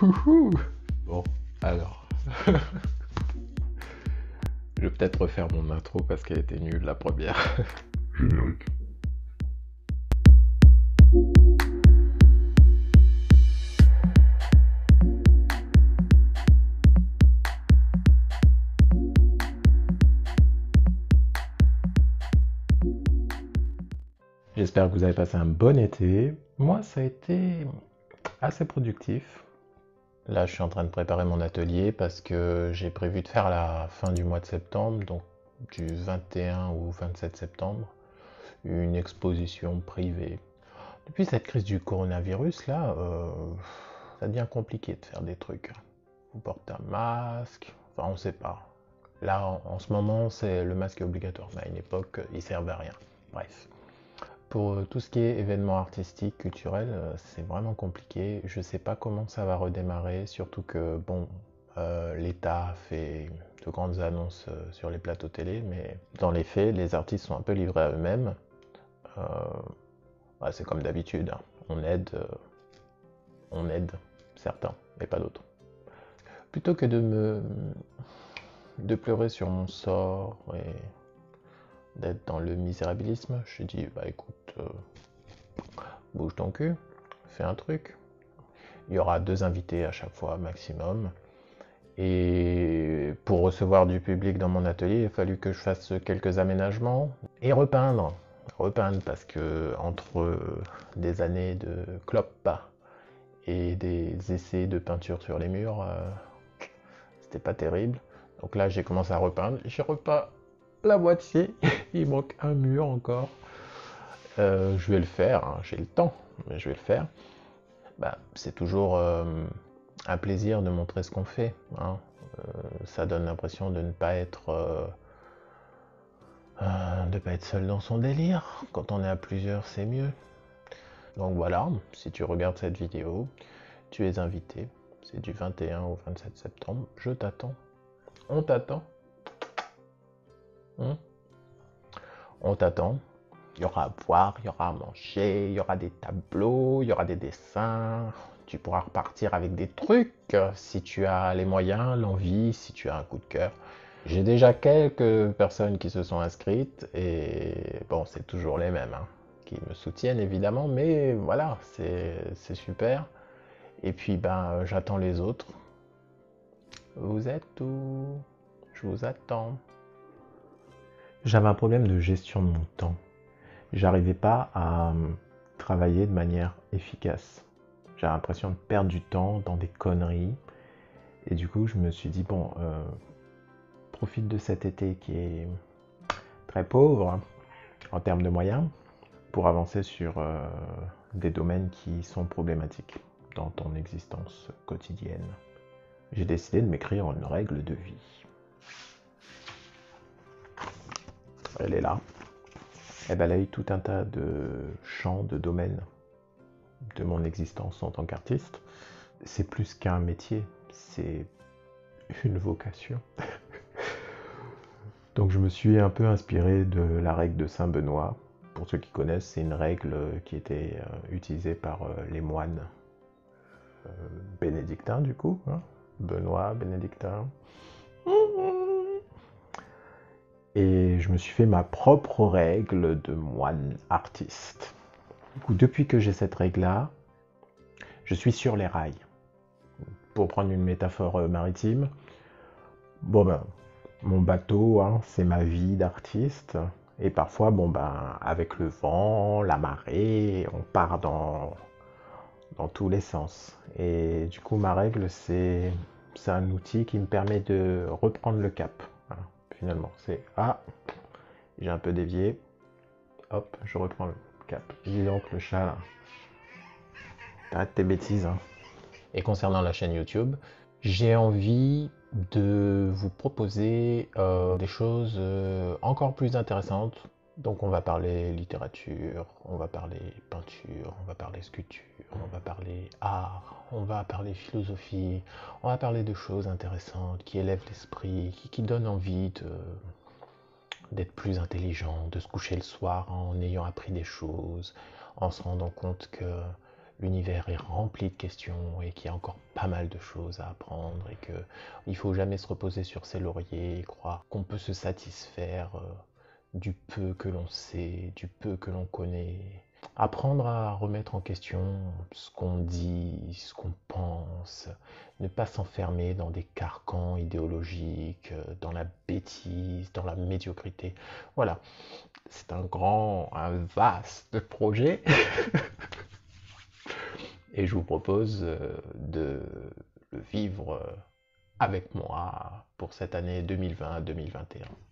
Ouhou. Bon, alors. Je vais peut-être refaire mon intro parce qu'elle était nulle la première. Générique. J'espère que vous avez passé un bon été. Moi, ça a été assez productif. Là, je suis en train de préparer mon atelier parce que j'ai prévu de faire à la fin du mois de septembre, donc du 21 au 27 septembre, une exposition privée. Depuis cette crise du coronavirus, là, ça devient compliqué de faire des trucs. Vous portez un masque, enfin on sait pas. Là, en ce moment, c'est le masque est obligatoire, mais à une époque, il servait à rien. Bref. Pour tout ce qui est événements artistiques, culturels, c'est vraiment compliqué. Je ne sais pas comment ça va redémarrer, surtout que, bon, l'État fait de grandes annonces sur les plateaux télé, mais dans les faits, les artistes sont un peu livrés à eux-mêmes. Euh, bah, c'est comme d'habitude, hein. On aide certains, et pas d'autres. Plutôt que de pleurer sur mon sort et d'être dans le misérabilisme, je dis, bah écoute, bouge ton cul, fais un truc. Il y aura 2 invités à chaque fois maximum. Et pour recevoir du public dans mon atelier, il a fallu que je fasse quelques aménagements et repeindre. Repeindre parce que entre des années de clope et des essais de peinture sur les murs, c'était pas terrible. Donc là, j'ai commencé à repeindre. J'ai repeint la moitié. Il manque un mur encore. Je vais le faire, hein. J'ai le temps, mais je vais le faire. Bah, c'est toujours un plaisir de montrer ce qu'on fait, hein. Ça donne l'impression de pas être seul dans son délire. Quand on est à plusieurs, c'est mieux. Donc voilà, si tu regardes cette vidéo, tu es invité. C'est du 21 au 27 septembre. Je t'attends. On t'attend. Hein, on t'attend. Il y aura à boire, il y aura à manger, il y aura des tableaux, il y aura des dessins. Tu pourras repartir avec des trucs si tu as les moyens, l'envie, si tu as un coup de cœur. J'ai déjà quelques personnes qui se sont inscrites et bon, c'est toujours les mêmes, hein, qui me soutiennent évidemment, mais voilà, c'est super. Et puis ben, j'attends les autres. Vous êtes où? Je vous attends. J'avais un problème de gestion de mon temps. J'arrivais pas à travailler de manière efficace. J'ai l'impression de perdre du temps dans des conneries. Et du coup, je me suis dit, bon, profite de cet été qui est très pauvre en termes de moyens pour avancer sur des domaines qui sont problématiques dans ton existence quotidienne. J'ai décidé de m'écrire une règle de vie. Elle est là. Elle balaye tout un tas de champs, de domaines de mon existence en tant qu'artiste. C'est plus qu'un métier, c'est une vocation. Donc je me suis un peu inspiré de la règle de Saint Benoît. Pour ceux qui connaissent, c'est une règle qui était utilisée par les moines bénédictins du coup, hein. Benoît, bénédictin. Et je me suis fait ma propre règle de moine artiste. Du coup, depuis que j'ai cette règle-là, je suis sur les rails. Pour prendre une métaphore maritime, bon ben, mon bateau, hein, c'est ma vie d'artiste. Et parfois, bon ben, avec le vent, la marée, on part dans tous les sens. Et du coup, ma règle, c'est un outil qui me permet de reprendre le cap. Voilà, finalement, c'est ah, j'ai un peu dévié, hop, je reprends le cap. Dis donc, le chat là, arrête tes bêtises, hein. Et concernant la chaîne YouTube, j'ai envie de vous proposer des choses encore plus intéressantes. Donc on va parler littérature, on va parler peinture, on va parler sculpture, on va parler art, on va parler philosophie, on va parler de choses intéressantes qui élèvent l'esprit, qui donnent envie d'être plus intelligent, de se coucher le soir en ayant appris des choses, en se rendant compte que l'univers est rempli de questions et qu'il y a encore pas mal de choses à apprendre et qu'il ne faut jamais se reposer sur ses lauriers et croire qu'on peut se satisfaire du peu que l'on sait, du peu que l'on connaît. Apprendre à remettre en question ce qu'on dit, ce qu'on pense, ne pas s'enfermer dans des carcans idéologiques, dans la bêtise, dans la médiocrité. Voilà, c'est un vaste projet et je vous propose de le vivre avec moi pour cette année 2020-2021.